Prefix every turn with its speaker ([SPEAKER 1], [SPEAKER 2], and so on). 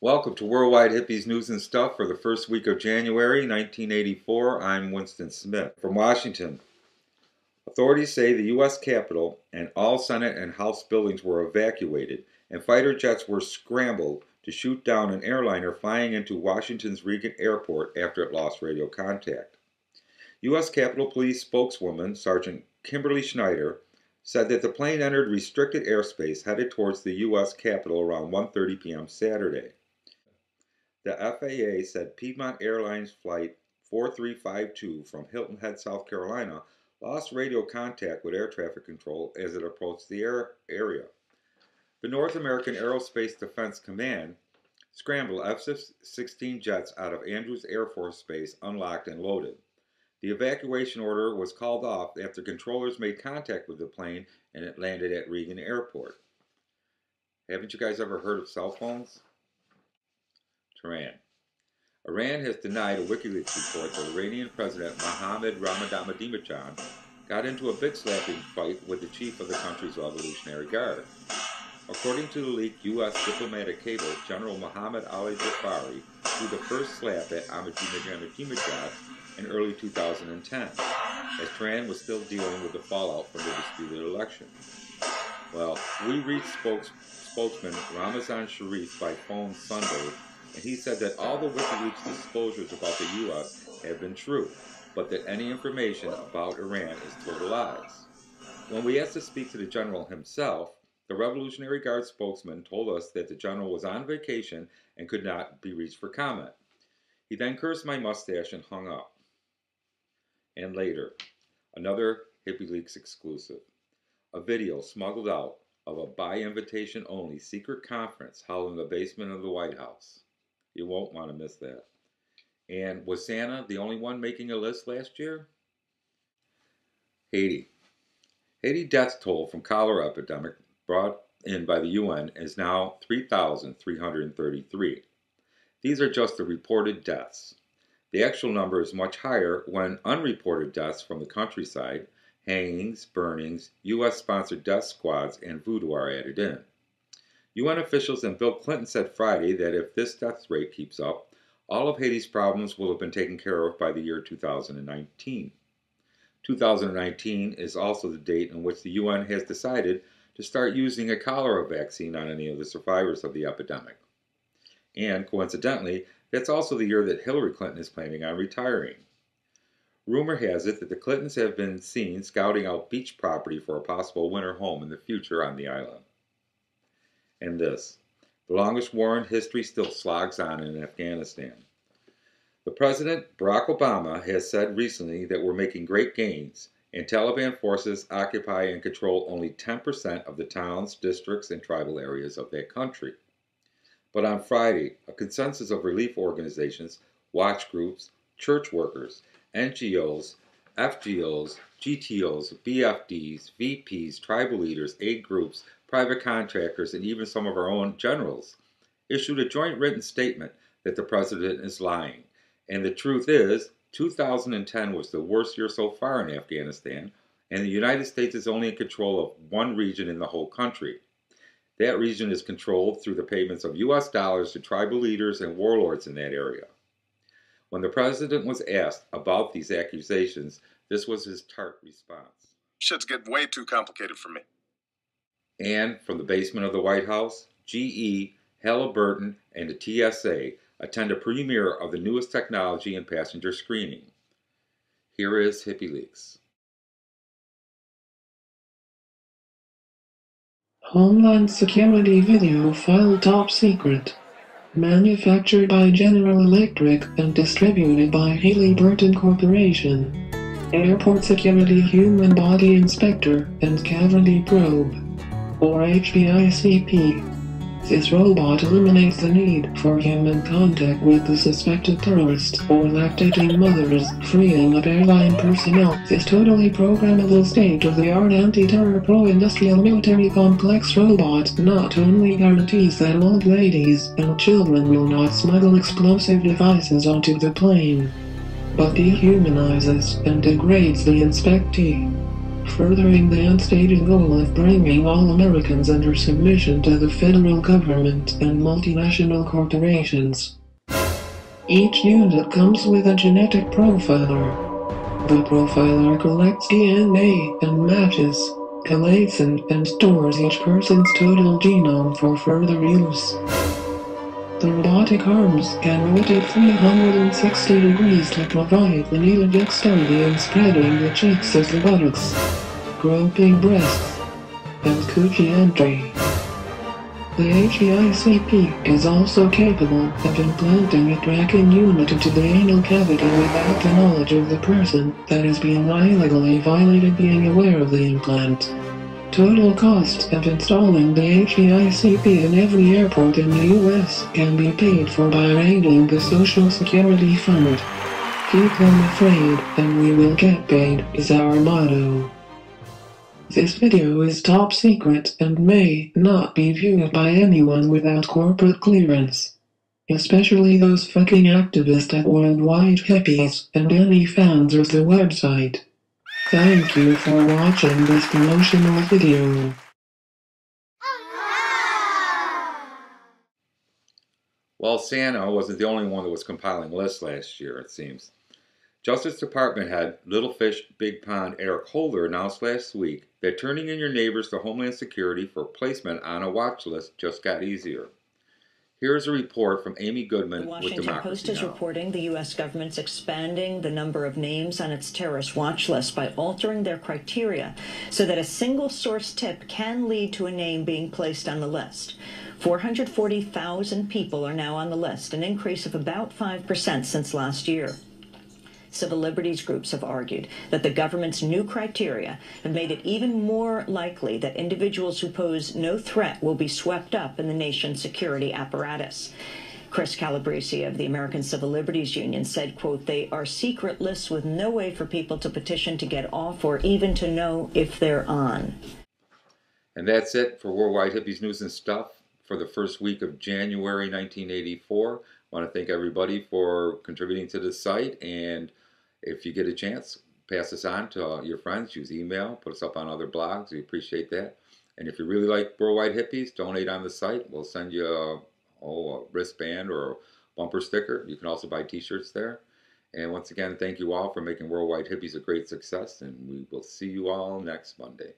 [SPEAKER 1] Welcome to Worldwide Hippies News and Stuff for the first week of January 1984. I'm Winston Smith from Washington. Authorities say the U.S. Capitol and all Senate and House buildings were evacuated, and fighter jets were scrambled to shoot down an airliner flying into Washington's Reagan Airport after it lost radio contact. U.S. Capitol Police spokeswoman Sergeant Kimberly Schneider said that the plane entered restricted airspace headed towards the U.S. Capitol around 1:30 p.m. Saturday. The FAA said Piedmont Airlines Flight 4352 from Hilton Head, South Carolina, lost radio contact with air traffic control as it approached the area. The North American Aerospace Defense Command scrambled F-16 jets out of Andrews Air Force Base, unlocked and loaded. The evacuation order was called off after controllers made contact with the plane and it landed at Reagan Airport. Haven't you guys ever heard of cell phones? Iran has denied a WikiLeaks report that Iranian President Mohammad Ahmadinejad got into a bitch-slapping fight with the chief of the country's Revolutionary Guard. According to the leaked U.S. diplomatic cable, General Mohammad Ali Jafari threw the first slap at Ahmadinejad in early 2010, as Tehran was still dealing with the fallout from the disputed election. Well, we reached spokesman Ramazan Sharif by phone Sunday, and he said that all the WikiLeaks disclosures about the U.S. have been true, but that any information about Iran is total lies. When we asked to speak to the general himself, the Revolutionary Guard spokesman told us that the general was on vacation and could not be reached for comment. He then cursed my mustache and hung up. And later, another HippieLeaks exclusive, a video smuggled out of a by-invitation-only secret conference held in the basement of the White House. You won't want to miss that. And was Santa the only one making a list last year? Haiti. Haiti death toll from cholera epidemic brought in by the UN is now 3,333. These are just the reported deaths. The actual number is much higher when unreported deaths from the countryside, hangings, burnings, U.S.-sponsored death squads, and voodoo are added in. UN officials and Bill Clinton said Friday that if this death rate keeps up, all of Haiti's problems will have been taken care of by the year 2019. 2019 is also the date in which the UN has decided to start using a cholera vaccine on any of the survivors of the epidemic. And coincidentally, that's also the year that Hillary Clinton is planning on retiring. Rumor has it that the Clintons have been seen scouting out beach property for a possible winter home in the future on the island. And this, the longest war in history still slogs on in Afghanistan. The President, Barack Obama, has said recently that we're making great gains, and Taliban forces occupy and control only 10% of the towns, districts, and tribal areas of that country. But on Friday, a consensus of relief organizations, watch groups, church workers, NGOs, FGOs, GTOs, BFDs, VPs, tribal leaders, aid groups, private contractors, and even some of our own generals issued a joint written statement that the president is lying. And the truth is, 2010 was the worst year so far in Afghanistan, and the United States is only in control of one region in the whole country. That region is controlled through the payments of U.S. dollars to tribal leaders and warlords in that area. When the president was asked about these accusations, this was his tart response.
[SPEAKER 2] Shit's getting way too complicated for me.
[SPEAKER 1] And from the basement of the White House, GE, Halliburton, and the TSA attend a premiere of the newest technology in passenger screening. Here is HippieLeaks.
[SPEAKER 3] Homeland Security video file top secret. Manufactured by General Electric and distributed by Halliburton Corporation. Airport Security Human Body Inspector and Cavity Probe, or HBICP. This robot eliminates the need for human contact with the suspected terrorists or lactating mothers, freeing up airline personnel. This totally programmable state-of-the-art anti-terror pro-industrial military complex robot not only guarantees that old ladies and children will not smuggle explosive devices onto the plane, but dehumanizes and degrades the inspectee. furthering the unstated goal of bringing all Americans under submission to the federal government and multinational corporations. Each unit comes with a genetic profiler. The profiler collects DNA and matches, collates and stores each person's total genome for further use. The robotic arms can rotate 360 degrees to provide the needed dexterity in spreading the cheeks as the buttocks, groping breasts, and coochie entry. The HiPP is also capable of implanting a tracking unit into the anal cavity without the knowledge of the person that is being illegally violated being aware of the implant. Total cost of installing the HiPP in every airport in the US can be paid for by raiding the Social Security Fund. Keep them afraid and we will get paid is our motto. This video is top secret and may not be viewed by anyone without corporate clearance. Especially those fucking activists at Worldwide Hippies and any fans of the website. Thank you for watching this promotional video.
[SPEAKER 1] Well, Santa wasn't the only one that was compiling lists last year, it seems. Justice Department head Little Fish, Big Pond Eric Holder announced last week that turning in your neighbors to Homeland Security for placement on a watch list just got easier. Here's a report from Amy Goodman with Democracy Now!
[SPEAKER 4] The Washington Post is reporting the U.S. government's expanding the number of names on its terrorist watch list by altering their criteria so that a single source tip can lead to a name being placed on the list. 440,000 people are now on the list, an increase of about 5% since last year. Civil liberties groups have argued that the government's new criteria have made it even more likely that individuals who pose no threat will be swept up in the nation's security apparatus. Chris Calabrese of the American Civil Liberties Union said, quote, "They are secret lists with no way for people to petition to get off or even to know if they're on."
[SPEAKER 1] And that's it for Worldwide Hippies News and Stuff for the first week of January 1984. I want to thank everybody for contributing to the site, and if you get a chance, pass this on to your friends. Use email, put us up on other blogs. We appreciate that. And if you really like Worldwide Hippies, donate on the site. We'll send you a wristband or a bumper sticker. You can also buy t-shirts there. And once again, thank you all for making Worldwide Hippies a great success, and we will see you all next Monday.